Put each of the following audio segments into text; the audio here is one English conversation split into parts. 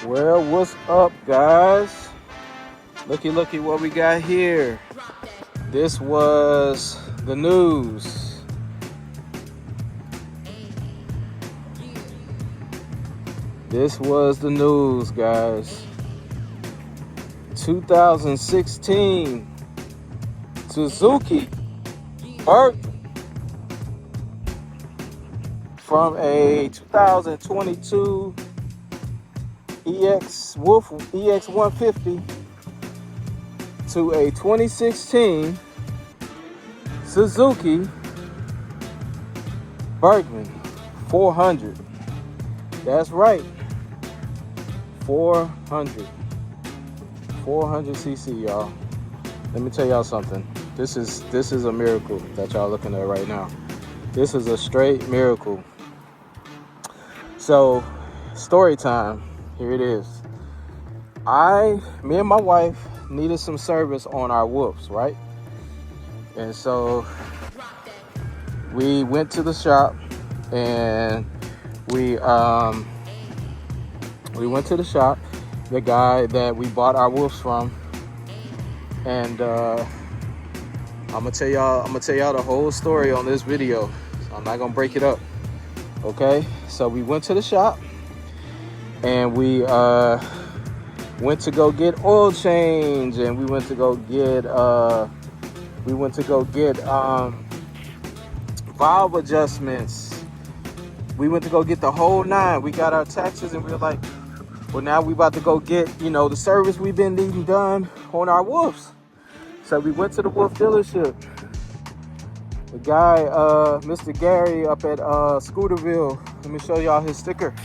Well, what's up, guys? Looky what we got here. This was the news. This was the news, guys. 2016 Suzuki Berg from a 2022 EX150 to a 2016 Suzuki Bergman 400. That's right, 400 cc, y'all. Let me tell y'all something. This is a miracle that y'all looking at right now. This is a straight miracle. So, story time. Here it is. Me and my wife needed some service on our wolves, right? And so we went to the shop and we went to the shop, the guy that we bought our wolves from, and I'm gonna tell y'all the whole story on this video. So I'm not gonna break it up. Okay? So we went to the shop and we went to go get oil change, and we went to go get valve adjustments. We went to go get the whole nine. We got our taxes and we were like, well, now we about to go get, the service we've been needing done on our wolves. So we went to the wolf dealership. The guy, Mr. Gary up at Scooterville. Let me show y'all his sticker.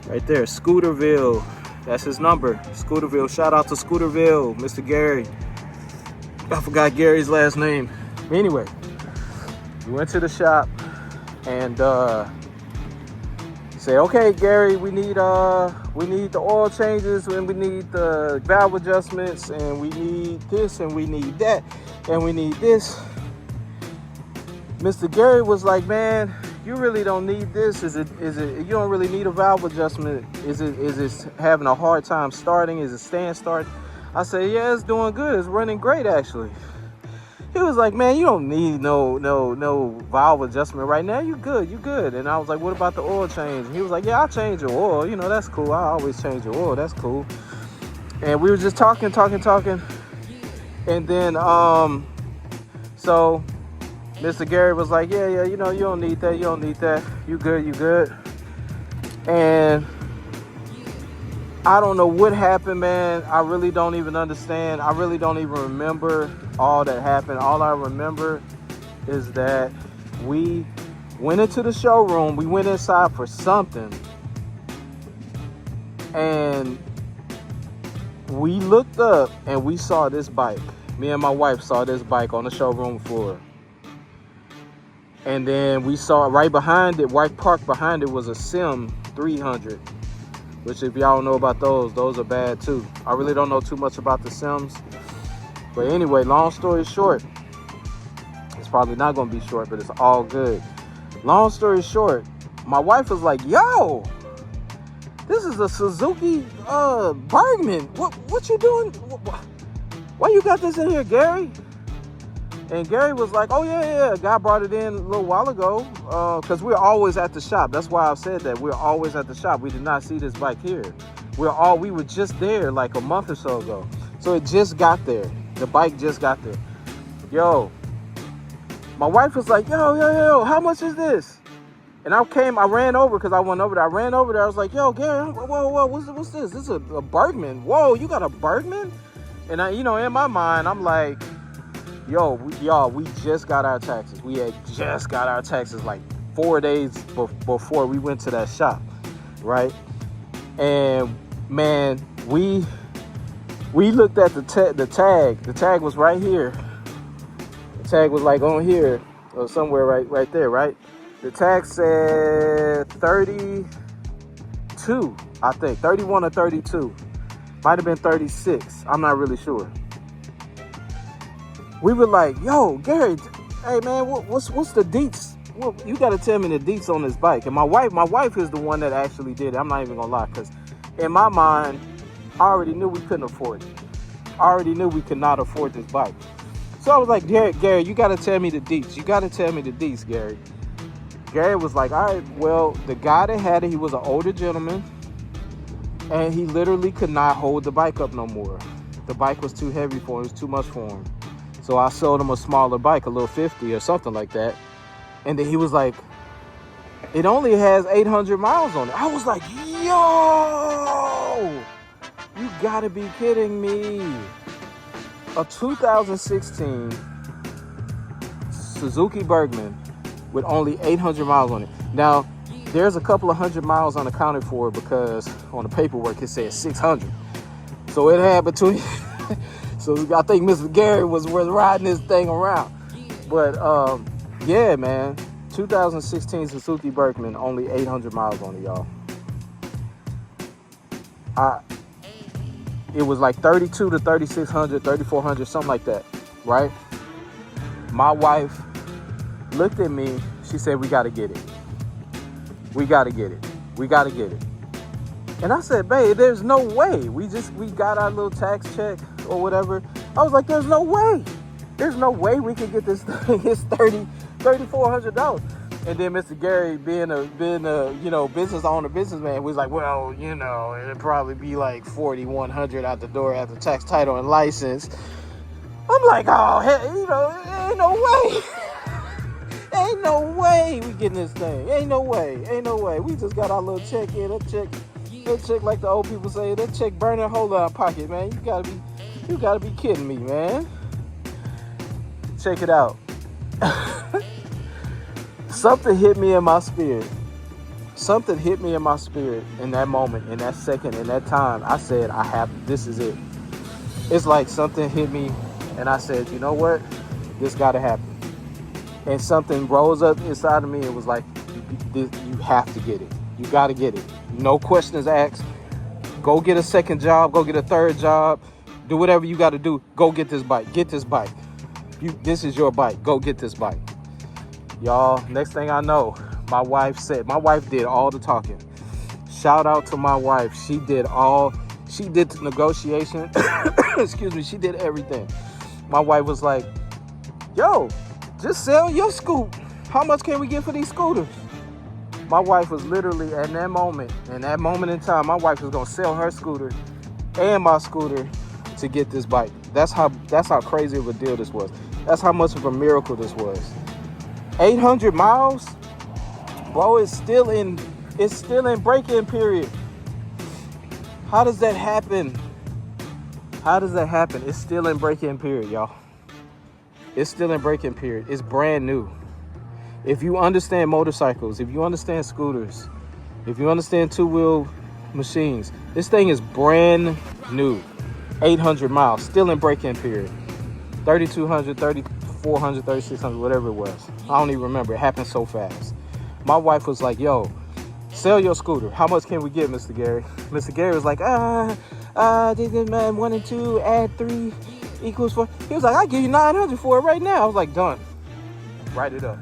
Right there, Scooterville. That's his number, Scooterville. Shout out to Scooterville, Mr. Gary. I forgot Gary's last name. Anyway, we went to the shop and said, okay, Gary, we need the oil changes, and we need the valve adjustments, and we need this, and we need that, and we need this. Mr. Gary was like, man, you really don't need this. Is it you don't really need a valve adjustment? Is it having a hard time starting? Is it stand start? I said, yeah, it's doing good. It's running great, actually. He was like, man, you don't need no valve adjustment right now. You good. And I was like, what about the oil change? And he was like, yeah, I'll change your oil. That's cool. I always change your oil. That's cool. And we were just talking. And then, so Mr. Gary was like, yeah, you don't need that. You good. And I don't know what happened, man. I really don't even understand. I really don't even remember all that happened. All I remember is that we went into the showroom. We went inside for something. And we looked up and we saw this bike. Me and my wife saw this bike on the showroom floor. And then we saw right parked behind it was a Sim 300. Which, if y'all know about those are bad too. I really don't know too much about the Sims. But anyway, long story short, it's probably not going to be short, but it's all good. Long story short, my wife was like, yo, this is a Suzuki Bergman. What you doing? Why you got this in here, Gary? And Gary was like, oh, yeah, guy brought it in a little while ago, because we're always at the shop. That's why I said that. We're always at the shop. We did not see this bike here. We were just there like a month or so ago. So it just got there. The bike just got there. Yo, my wife was like, yo, how much is this? And I ran over because I went over there. I ran over there. I was like, yo, Gary, whoa, what's this? This is a Bergman. Whoa, you got a Bergman? And in my mind, I'm like, yo, we just got our taxes. We had just got our taxes like 4 days before we went to that shop, right? And man, we looked at the tag. The tag was right here. The tag was like on here or somewhere right there, right? The tag said 32, I think, 31 or 32. Might have been 36. I'm not really sure. We were like, yo, Gary, hey man, what's the deets well, you got to tell me the deets on this bike. And my wife is the one that actually did it. I'm not even gonna lie, because in my mind, I already knew we couldn't afford it. I already knew we could not afford this bike. So I was like, Gary, you got to tell me the deets. You got to tell me the deets, Gary. Gary was like, all right, well, the guy that had it, he was an older gentleman, and he literally could not hold the bike up no more. The bike was too heavy for him. It was too much for him. So I sold him a smaller bike, a little 50 or something like that. And then he was like, it only has 800 miles on it. I was like, yo, you gotta be kidding me. A 2016 Suzuki Bergman with only 800 miles on it. Now, there's a couple of 100 miles unaccounted for because on the paperwork it said 600. So it had between, so I think Mr. Gary was riding this thing around. But yeah, man, 2016 Suzuki Bergman, only 800 miles on it, y'all. It was like 32 to 3,600, 3,400, something like that, right? My wife looked at me. She said, we got to get it. We got to get it. We got to get it. And I said, babe, there's no way. We got our little tax check or whatever. I was like, there's no way. There's no way we can get this thing. It's $3,400. And then Mr. Gary, being a business owner, businessman, was like, well, it'd probably be like $4,100 out the door after tax, title, and license. I'm like, oh, ain't no way. Ain't no way we getting this thing. Ain't no way. We just got our little check in. That check, like the old people say, that check burning a hole in our pocket, man. You gotta be kidding me, man. Check it out. Something hit me in my spirit. Something hit me in my spirit in that moment, in that second, in that time. I said, this is it. It's like something hit me and I said, you know what? This gotta happen. And something rose up inside of me. It was like, you have to get it. You gotta get it. No questions asked. Go get a second job. Go get a third job. Do whatever you gotta do. Go get this bike. Get this bike. This is your bike. Go get this bike. Y'all, next thing I know, my wife did all the talking. Shout out to my wife. She did the negotiation. Excuse me. She did everything. My wife was like, yo, just sell your scoot. How much can we get for these scooters? My wife was literally in that moment in time, my wife was going to sell her scooter and my scooter to get this bike. That's how crazy of a deal this was. That's how much of a miracle this was. 800 miles, bro. It's still in break-in period. How does that happen? It's still in break-in period, y'all. It's still in break-in period. It's brand new. If you understand motorcycles, if you understand scooters, if you understand two-wheel machines, this thing is brand new. 800 miles, still in break-in period. 3,200, 3,400, 3,600, whatever it was. I don't even remember. It happened so fast. My wife was like, yo, sell your scooter. How much can we get, Mr. Gary? Mr. Gary was like, this man 1 and 2, add 3 equals 4. He was like, I'll give you 900 for it right now. I was like, done. Write it up.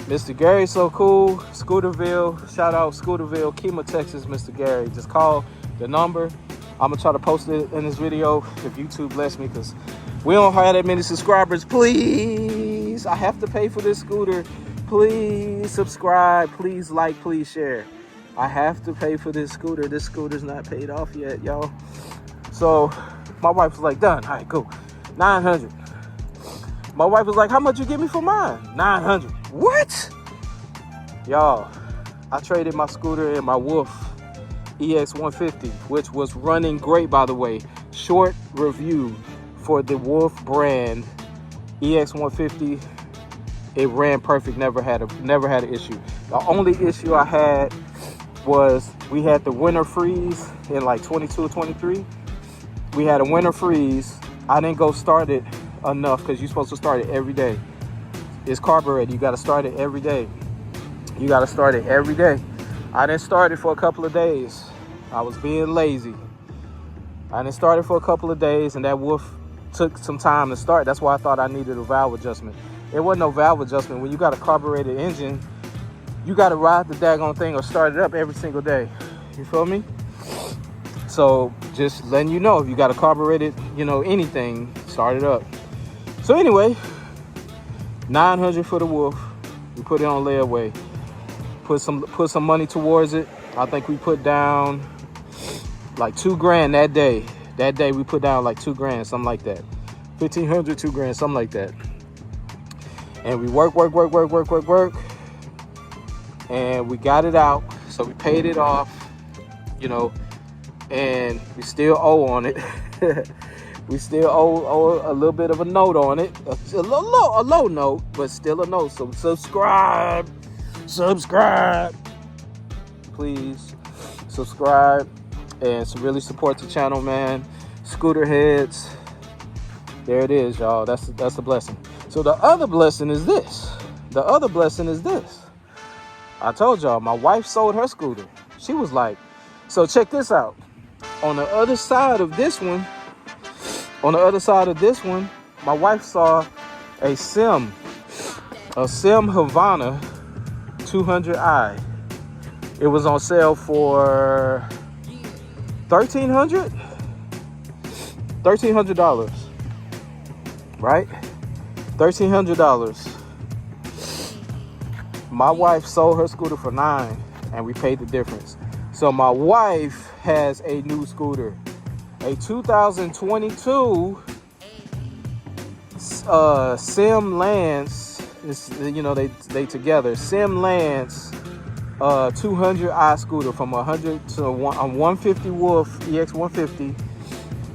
Mr. Gary's so cool. Scooterville, shout out Scooterville, Kemah, Texas, Mr. Gary. Just call the number. I'm going to try to post it in this video if YouTube bless me, because we don't have that many subscribers. Please, I have to pay for this scooter. Please subscribe. Please like. Please share. I have to pay for this scooter. This scooter's not paid off yet, y'all. So my wife was like, done. All right, cool. 900. My wife was like, how much you give me for mine? 900. What? Y'all, I traded my scooter and my Wolf EX150, which was running great, by the way. Short review for the Wolf brand EX150. It ran perfect, never had an issue. The only issue I had was we had the winter freeze in like 22 or 23. We had a winter freeze. I didn't go start it enough because you're supposed to start it every day. It's carbureted. You got to start it every day. I didn't start it for a couple of days. I was being lazy. I didn't start it for a couple of days, and that Wolf took some time to start. That's why I thought I needed a valve adjustment. It wasn't no valve adjustment. When you got a carbureted engine, you got to ride the daggone thing or start it up every single day. You feel me? So just letting you know, if you got a carbureted, anything, start it up. So anyway, $900 for the Wolf. We put it on layaway. Put some money towards it. I think we put down like $2,000 that day. That day we put down like $2,000, something like that. $1,500, $2,000, something like that. And we work. And we got it out. So we paid it off, and we still owe on it. We still owe a little bit of a note on it. A low note, but still a note. So subscribe. Please subscribe and really support the channel, man. Scooter heads. There it is, y'all. That's a blessing. So the other blessing is this. I told y'all, my wife sold her scooter. She was like, so check this out. On the other side of this one, my wife saw a Sim Havana 200i. It was on sale for $1,300, right? $1,300. My wife sold her scooter for $9,000, and we paid the difference. So my wife has a new scooter, a 2022 Sim Lance. It's, they together. Sim Lance 200i scooter, from 100 to 150 Wolf EX 150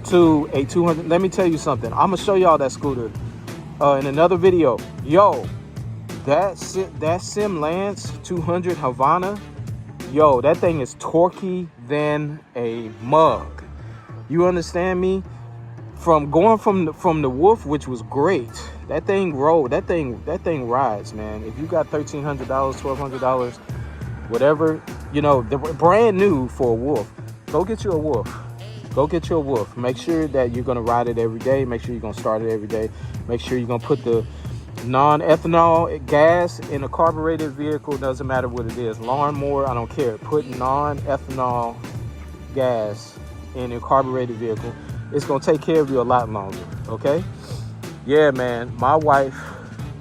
to a 200. Let me tell you something. I'm gonna show y'all that scooter in another video. Yo, that Sim Lance 200 Havana, yo, that thing is torquey than a mug. You understand me? From going from the Wolf, which was great, that thing rides, man. If you got $1,300, $1,200, whatever, they're brand new for a Wolf, go get you a Wolf. Make sure that you're gonna ride it every day. Make sure you're gonna start it every day. Make sure you're gonna put the non-ethanol gas in a carbureted vehicle. Doesn't matter what it is, lawnmower, I don't care. Put non-ethanol gas in a carbureted vehicle. It's gonna take care of you a lot longer. Okay? Yeah, man. My wife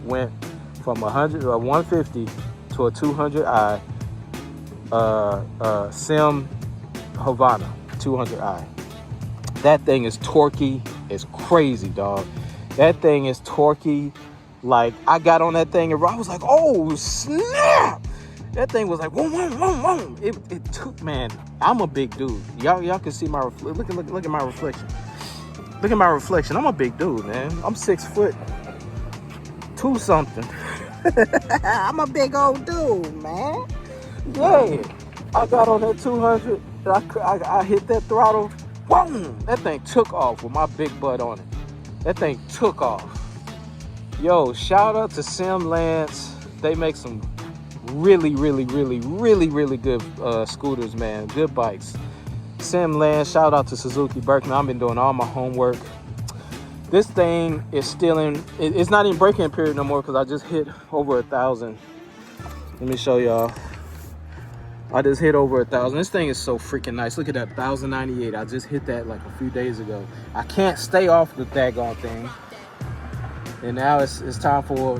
went from 150 to a 200i Sim Havana 200i. That thing is torquey. It's crazy, dog. That thing is torquey. Like, I got on that thing and I was like, oh snap! That thing was like, whoom, whoom, whoom, whoom. It took, man. I'm a big dude. Y'all can see my look at my reflection. Look at my reflection. I'm a big dude, man. I'm 6'2" something. I'm a big old dude, man. Yeah. I got on that 200. I hit that throttle. Boom! That thing took off with my big butt on it. That thing took off. Yo, shout out to Sim Lance. They make some really good scooters, man. Good bikes. Sim Lance. Shout out to Suzuki Bergman. I've been doing all my homework. This thing is still in. It's not in break-in period no more because I just hit over 1,000. Let me show y'all. I just hit over 1,000. This thing is so freaking nice. Look at that, 1,098. I just hit that like a few days ago. I can't stay off the daggone thing. And now it's time for,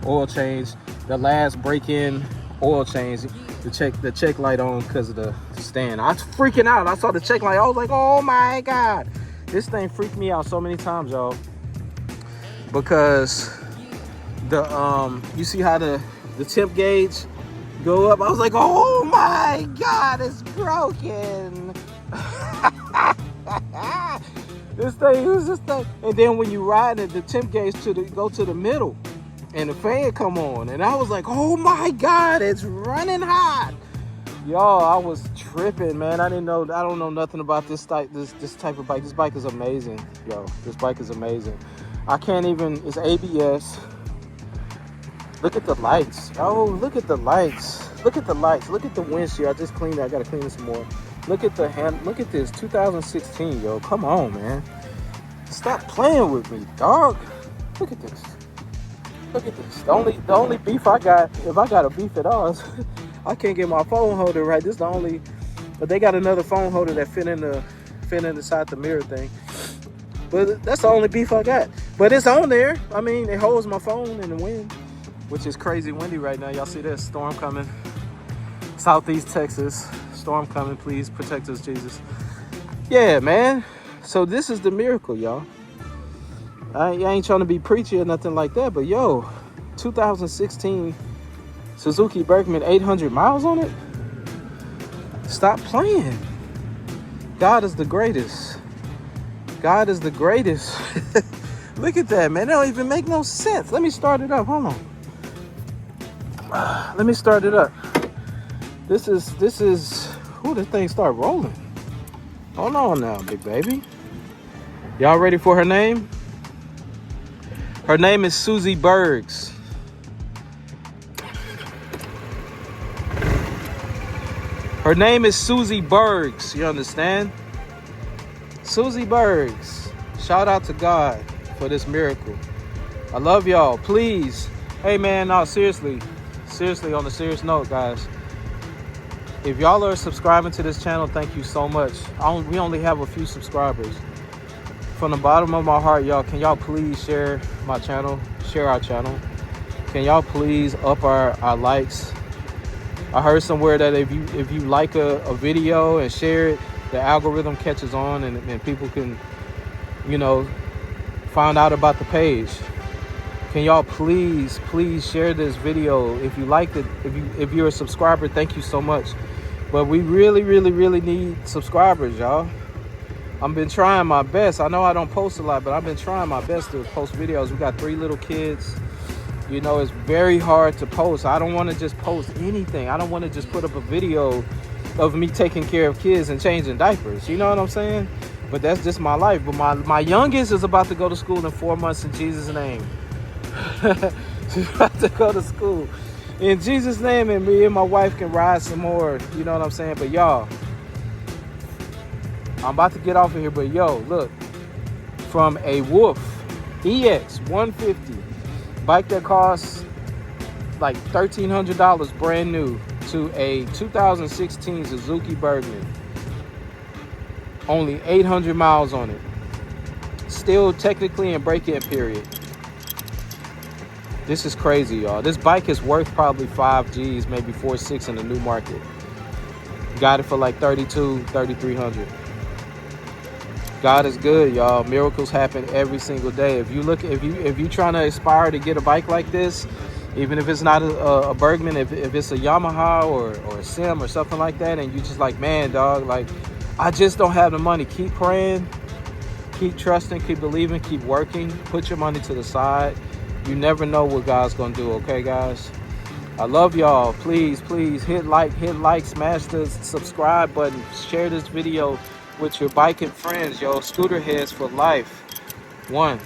oil change. The last break-in oil change. The check light on because of the stand. I was freaking out. I saw the check light. I was like, oh my God. This thing freaked me out so many times, y'all. Because you see how the temp gauge go up? I was like, oh my God, it's broken. This thing. And then when you ride it, the temp gauge go to the middle and the fan come on. And I was like, oh my God, it's running hot. Y'all, I was tripping, man. I don't know nothing about this type of bike. This bike is amazing, yo. This bike is amazing. It's ABS. Look at the lights. Oh, look at the lights. Look at the lights. Look at the windshield. I just cleaned it. I gotta clean it some more. Look at look at this, 2016, yo. Come on, man. Stop playing with me, dog. Look at this. Look at this. The only beef I got, if I got a beef at all, is I can't get my phone holder right. This is the only, but they got another phone holder that fit inside the mirror thing. But that's the only beef I got. But it's on there. I mean, it holds my phone in the wind, which is crazy windy right now. Y'all see this storm coming? Southeast Texas, storm coming. Please protect us, Jesus. Yeah, man. So this is the miracle, y'all. I ain't trying to be preachy or nothing like that, but yo, 2016 Suzuki Bergman, 800 miles on it. Stop playing. God is the greatest. God is the greatest. Look at that, man. That don't even make no sense. Let me start it up. Hold on. Let me start it up. This is, ooh, this thing start rolling. Hold on now, big baby. Y'all ready for her name? Her name is Suzi Berg. Her name is Suzi Berg. You understand? Suzi Berg. Shout out to God for this miracle. I love y'all. Please. Hey, man, no, seriously, on a serious note, guys. If y'all are subscribing to this channel, thank you so much. We only have a few subscribers. From the bottom of my heart, y'all, can y'all please share my channel, share our channel? Can y'all please up our likes? I heard somewhere that if you like a video and share it, the algorithm catches on and people can, you know, find out about the page. Can y'all please share this video if you liked it? If you're a subscriber, thank you so much. But we really need subscribers, y'all. I've been trying my best. I know I don't post a lot, but I've been trying my best to post videos. We got 3 little kids. You know, it's very hard to post. I don't want to just post anything. I don't want to just put up a video of me taking care of kids and changing diapers. You know what I'm saying? But that's just my life. But my youngest is about to go to school in 4 months in Jesus' name. She's about to go to school in Jesus' name, and me and my wife can ride some more. You know what I'm saying? But y'all, I'm about to get off of here, but yo, look, from a Wolf EX 150 bike that costs like $1,300 brand new to a 2016 Suzuki Bergman, only 800 miles on it, still technically in break-in period. This is crazy, y'all. This bike is worth probably 5 G's, maybe 4-6 in the new market. Got it for like $3,300. God is good, y'all. Miracles happen every single day. If you trying to aspire to get a bike like this, even if it's not a Bergman, if it's a Yamaha or a Sim or something like that, and you just like, man, dog, like, I just don't have the money. Keep praying, keep trusting, keep believing, keep working. Put your money to the side. You never know what God's gonna do, okay, guys? I love y'all. Please hit like, smash the subscribe button, share this video with your biking friends, yo. Scooter heads for life. 1.